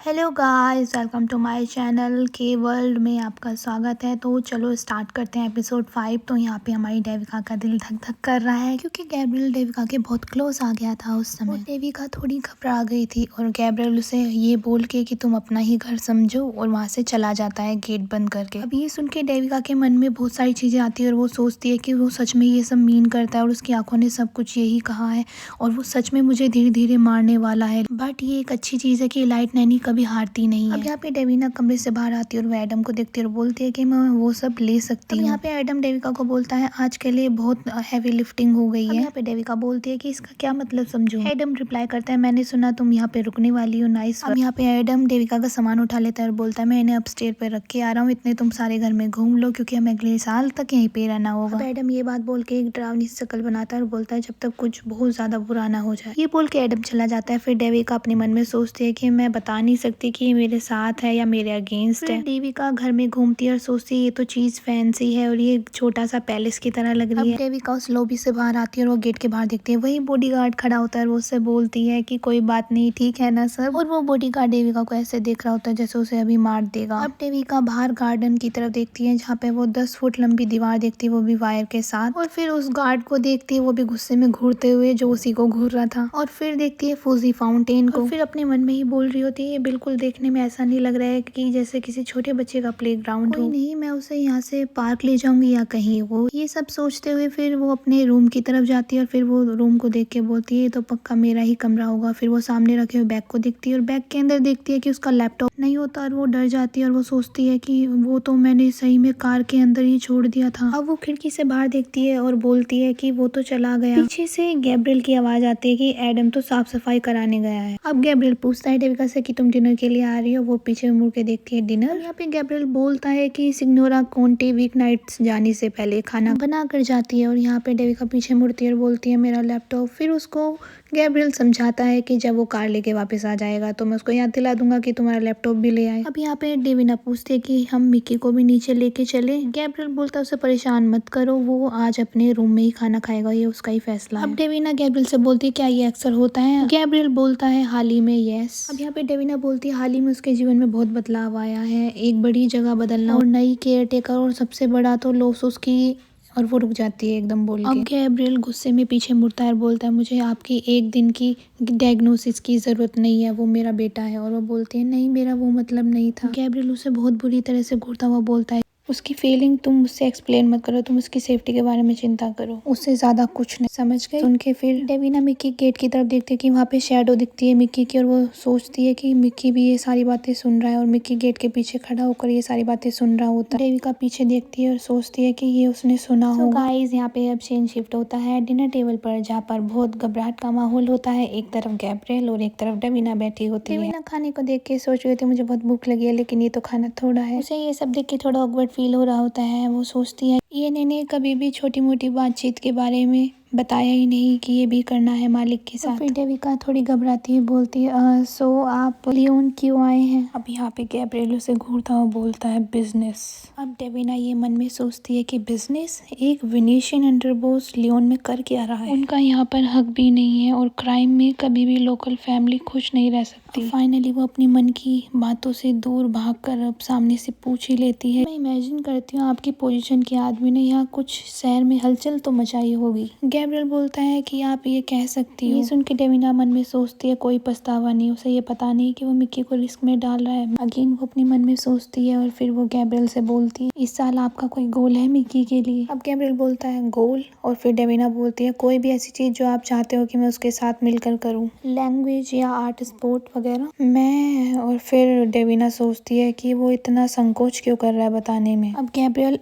Hello guys, welcome to my channel के world में आपका स्वागत है। तो चलो स्टार्ट करते हैं एपिसोड 5। तो यहाँ पे हमारी देविका का दिल धक धक कर रहा है क्योंकि गैब्रियल देविका के बहुत क्लोज आ गया था उस समय। देविका थोड़ी घबरा गई थी और गैब्रियल उसे ये बोल के कि तुम अपना ही घर समझो और वहाँ से चला जाता है गेट बंद करके। अब ये सुन के देविका के मन में बहुत सारी चीजें आती है और वो सोचती है कि वो सच में ये सब मीन करता है और उसकी आंखों ने सब कुछ यही कहा है और वो सच में मुझे धीरे धीरे मारने वाला है। बट ये एक अच्छी चीज है कि लाइट नैनी कभी हारती नहीं है। अब यहाँ पे डेविना कमरे से बाहर आती है और वो एडम को देखती है और बोलती है कि मैं वो सब ले सकती हूँ। यहाँ पे एडम डेविका को बोलता है आज के लिए बहुत हैवी लिफ्टिंग हो गई है। यहाँ पे डेविका बोलती है कि इसका क्या मतलब समझूं। एडम रिप्लाई करता है मैंने सुना तुम यहाँ पे रुकने वाली हो, नाइस। अब यहाँ पे एडम डेविका का सामान उठा लेता है और बोलता है मैं इन्हें अपस्टेयर पे रख के आ रहा हूँ, इतने तुम सारे घर में घूम लो क्योंकि हमें अगले साल तक यहीं पे रहना होगा। एडम ये बात बोल के एक डरावनी शक्ल बनाता है और बोलता है जब तक कुछ बहुत ज्यादा बुरा ना हो जाए। ये बोल के एडम चला जाता है। फिर डेविका अपने मन में सोचती है कि मैं बता नहीं सकती कि मेरे साथ है या मेरे अगेंस्ट है। देविका घर में घूमती है और सोचती है ये तो चीज फैंसी है और ये छोटा सा पैलेस की तरह लग रही है। देविका उस लॉबी से बाहर आती है और वो गेट के बाहर देखती है, वही बॉडीगार्ड खड़ा होता है और वो उससे बोलती है कि कोई बात नहीं, ठीक है ना सब। और वो बॉडीगार्ड देविका को ऐसे देख रहा होता है जैसे उसे अभी मार देगा। अब देविका बाहर गार्डन की तरफ देखती है जहाँ पे वो 10 फुट लंबी दीवार देखती है, वो भी वायर के साथ। और फिर उस गार्ड को देखती है, वो भी गुस्से में घूरते हुए जो उसी को घूर रहा था। और फिर देखती है फूजी फाउंटेन को। फिर अपने मन में ही बोल रही होती है ये बिल्कुल देखने में ऐसा नहीं लग रहा है कि जैसे किसी छोटे बच्चे का प्लेग्राउंड हो। नहीं, मैं उसे यहाँ से पार्क ले जाऊंगी या कहीं। वो ये सब सोचते हुए फिर वो अपने रूम की तरफ जाती है और फिर वो रूम को देख के बोलती है तो पक्का मेरा ही कमरा होगा। फिर वो सामने रखे हुए बैग को देखती है और बैग के अंदर देखती है कि उसका लैपटॉप नहीं होता और वो डर जाती है और वो सोचती है कि वो तो मैंने सही में कार के अंदर ही छोड़ दिया था। अब वो खिड़की से बाहर देखती है और बोलती है कि वो तो चला गया। पीछे से गैब्रियल की आवाज आती है कि एडम तो साफ सफाई कराने गया है। अब गैब्रियल पूछता है डेविका से कि तुम डिनर के लिए आ रही हो। वो पीछे मुड़ के देखती है डिनर। यहाँ पे गैब्रियल बोलता है कि सिग्नोरा कोंटे वीक नाइट्स जाने से पहले खाना बना कर जाती है और यहाँ पे डेविका पीछे मुड़ती है और बोलती है मेरा लैपटॉप। फिर उसको गैब्रियल समझाता है कि जब वो कार लेके वापस आ जाएगा तो मैं उसको याद दिला दूंगा कि तुम्हारा लैपटॉप भी ले आए। अब यहाँ पे डेविना पूछती है कि हम मिक्की को भी नीचे लेके चले। गैब्रियल बोलता है उसे परेशान मत करो, वो आज अपने रूम में ही खाना खाएगा, ये उसका ही फैसला है। अब डेविना गैब्रियल से बोलती है क्या ये अक्सर होता है। गैब्रियल बोलता है हाल ही में यस। अब यहाँ पे डेविना बोलती है हाल ही में उसके जीवन में बहुत बदलाव आया है, एक बड़ी जगह बदलना और नई केयर टेकर और सबसे बड़ा तो लॉस उसकी। और वो रुक जाती है एकदम बोल के। अब गैब्रियल गुस्से में पीछे मुड़ता है और बोलता है मुझे आपकी एक दिन की डायग्नोसिस की जरूरत नहीं है, वो मेरा बेटा है। और वो बोलती है नहीं मेरा वो मतलब नहीं था। गैब्रियल उसे बहुत बुरी तरह से घूरता हुआ बोलता है उसकी फीलिंग तुम मुझसे एक्सप्लेन मत करो, तुम उसकी सेफ्टी के बारे में चिंता करो, उससे ज्यादा कुछ नहीं। समझ गई। सुन के फिर डेविना मिक्की गेट की तरफ देखती है कि वहाँ पे शैडो दिखती है मिक्की की और वो सोचती है कि मिक्की भी ये सारी बातें सुन रहा है और मिक्की गेट के पीछे खड़ा होकर ये सारी बातें सुन रहा होता है। डेविका पीछे देखती है और सोचती है कि ये उसने सुना होगा। गाइस यहाँ पे अब सीन शिफ्ट होता है डिनर टेबल पर जहाँ पर बहुत घबराहट का माहौल होता है। एक तरफ गैब्रियल और एक तरफ डेविना बैठी होती है। डेविना खाने को देख के सोच रही थी मुझे बहुत भूख लगी है लेकिन ये तो खाना थोड़ा है। उसे ये सब देख के थोड़ा ऑकवर्ड फील हो रहा होता है। वो सोचती है ये इन्हें कभी भी छोटी मोटी बातचीत के बारे में बताया ही नहीं कि ये भी करना है मालिक के साथ। फिर डेविका थोड़ी घबराती है, बोलती है सो आप लियोन क्यों आए हैं। अब यहाँ पे गैब्रियल उसे घूरता हुआ बोलता है बिजनेस। अब डेविना ये मन में सोचती है कि बिजनेस, एक वेनेशियन अंडरबॉस लियोन में कर क्या रहा है। उनका यहाँ पर हक भी नहीं है और क्राइम में कभी भी लोकल फैमिली खुश नहीं रह सकती। फाइनली वो अपनी मन की बातों से दूर भागकर अब सामने से पूछ ही लेती है मैं इमेजिन करती हूँ आपकी पोजीशन के आदमी ने यहाँ कुछ शहर में हलचल तो मचाई होगी। गैब्रियल बोलता है कि आप ये कह सकती हो। ये सुन के डेविना मन में सोचती है कोई पछतावा नहीं, उसे ये पता नहीं कि वो मिक्की को रिस्क में डाल रहा है। अगेन वो अपने मन में सोचती है और फिर वो गैब्रियल से बोलती है इस साल आपका कोई गोल है मिक्की के लिए। अब गैब्रियल बोलता है गोल, और फिर डेविना बोलती है कोई भी ऐसी चीज जो आप चाहते हो कि मैं उसके साथ मिलकर करूँ, लैंग्वेज या आर्ट स्पोर्ट वगैरह। मैं और फिर डेविना सोचती है कि वो इतना संकोच क्यों कर रहा है बताने में। अब गैब्रियल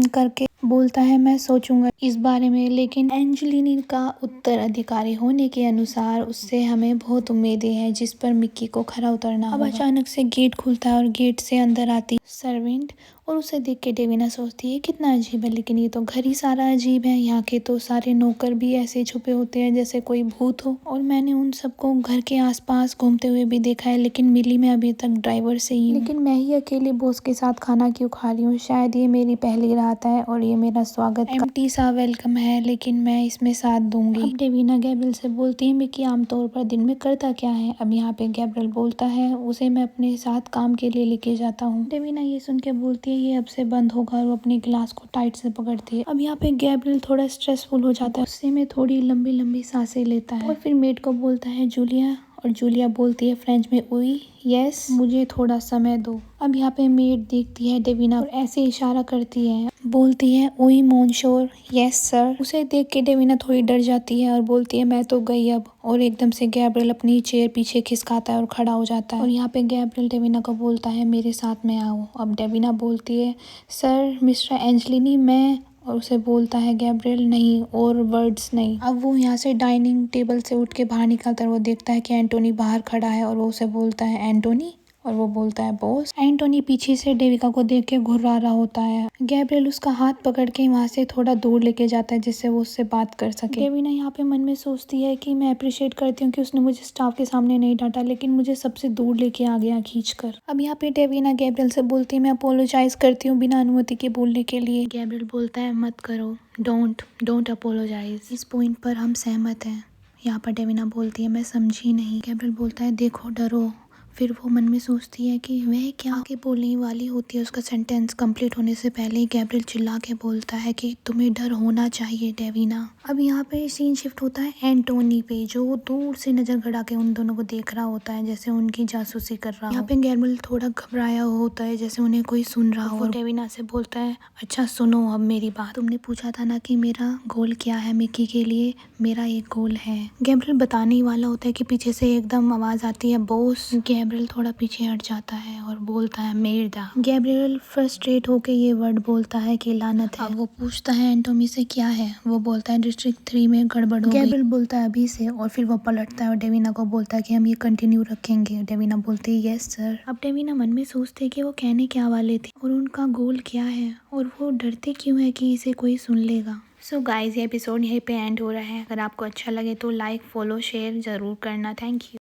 करके बोलता है मैं सोचूंगा इस बारे में, लेकिन एंजेलिनी का उत्तराधिकारी होने के अनुसार उससे हमें बहुत उम्मीदें हैं जिस पर मिक्की को खरा उतरना होगा। अब अचानक से गेट खुलता है और गेट से अंदर आती सर्वेंट और उसे देख के डेविना सोचती है कितना अजीब है, लेकिन ये तो घर ही सारा अजीब है। यहाँ के तो सारे नौकर भी ऐसे छुपे होते हैं जैसे कोई भूत हो, और मैंने उन सबको घर के आसपास घूमते हुए भी देखा है, लेकिन मिली मैं अभी तक ड्राइवर से ही हूँ। लेकिन मैं ही अकेले बॉस के साथ खाना क्यों खा रही हूँ? शायद ये मेरी पहली रात है और ये मेरा स्वागत एम्प्टी सा वेलकम है, लेकिन मैं इसमें साथ दूंगी। अब डेविना गैब्रियल से बोलती है मिकी आमतौर पर दिन में करता क्या है। अब यहाँ पे गैब्रियल बोलता है उसे मैं अपने साथ काम के लिए लेके जाता हूँ। डेविना ये सुन के बोलती है ये अब से बंद होगा, और वो अपनी ग्लास को टाइट से पकड़ती है। अब यहाँ पे गैब्रियल थोड़ा स्ट्रेसफुल हो जाता है, उससे में थोड़ी लंबी लंबी सांसें लेता है और फिर मेड को बोलता है जूलिया, और जूलिया बोलती है फ्रेंच में उई यस, मुझे थोड़ा समय दो। अब यहाँ पे मेड देखती है डेविना और ऐसे इशारा करती है, बोलती है उई मोनशोर यस सर। उसे देख के डेविना थोड़ी डर जाती है और बोलती है मैं तो गई अब। और एकदम से गैब्रियल अपनी चेयर पीछे खिसकाता है और खड़ा हो जाता है, और यहाँ पे गैब्रियल डेविना को बोलता है मेरे साथ में आओ। अब डेविना बोलती है सर मिस्टर एंजलिनी मैं, और उसे बोलता है गैब्रियल नहीं और वर्ड्स नहीं। अब वो यहाँ से डाइनिंग टेबल से उठ के बाहर निकलता है, वो देखता है कि एंटोनी बाहर खड़ा है, और वो उसे बोलता है एंटोनी, और वो बोलता है बॉस। एंटोनी पीछे से डेविका को देख के घुर्रा रहा होता है। गैब्रियल उसका हाथ पकड़ के वहाँ से थोड़ा दूर लेके जाता है जिससे वो उससे बात कर सके। डेविना यहाँ पे मन में सोचती है कि मैं अप्रिशिएट करती हूँ कि उसने मुझे स्टाफ के सामने नहीं डांटा, लेकिन मुझे सबसे दूर लेके आ गया खींचकर। अब यहाँ पे डेविना गैब्रियल से बोलती है मैं अपोलोजाइज करती हूँ बिना अनुमति के बोलने के लिए। गैब्रियल बोलता है मत करो, डोंट अपोलोजाइज। इस पॉइंट पर हम सहमत हैं। यहाँ पर डेविना बोलती है मैं समझी नहीं। गैब्रियल बोलता है देखो डरो। फिर वो मन में सोचती है कि वह क्या आगे बोलने वाली होती है, उसका सेंटेंस कंप्लीट होने से पहले ही गैब्रियल चिल्ला के बोलता है कि तुम्हें डर होना चाहिए डेविना। अब यहाँ पे सीन शिफ्ट होता है एंटोनी पे, जो दूर से नजर गड़ा के उन दोनों को देख रहा होता है जैसे उनकी जासूसी कर रहा हो। यहाँ पे गैब्रियल थोड़ा घबराया होता है जैसे उन्हें कोई सुन रहा हो, और डेविना से बोलता है अच्छा सुनो अब मेरी बात। तुमने पूछा था ना कि मेरा गोल क्या है मिकी के लिए, मेरा एक गोल है। गैब्रियल बताने ही वाला होता है कि पीछे से एकदम आवाज आती है बॉस। गैब्रियल थोड़ा पीछे हट जाता है और बोलता है मेर्दा। गैब्रियल फ्रस्ट्रेट होके ये वर्ड बोलता है कि लानत है। अब वो पूछता है एंटोनी से क्या है, वो बोलता है डिस्ट्रिक्ट 3 में गड़बड़ हो गई। गैब्रियल बोलता है अभी से, और फिर वो पलटता है और डेविना को बोलता है कि हम ये कंटिन्यू रखेंगे। डेविना बोलती है यस सर। अब डेविना मन में सोचते कि वो कहने क्या वाले थे और उनका गोल क्या है, और वो डरते क्यों है कि इसे कोई सुन लेगा। सो गाइज ये एपिसोड यहीं पे एंड हो रहा है। अगर आपको अच्छा लगे तो लाइक फॉलो शेयर जरूर करना। Thank you.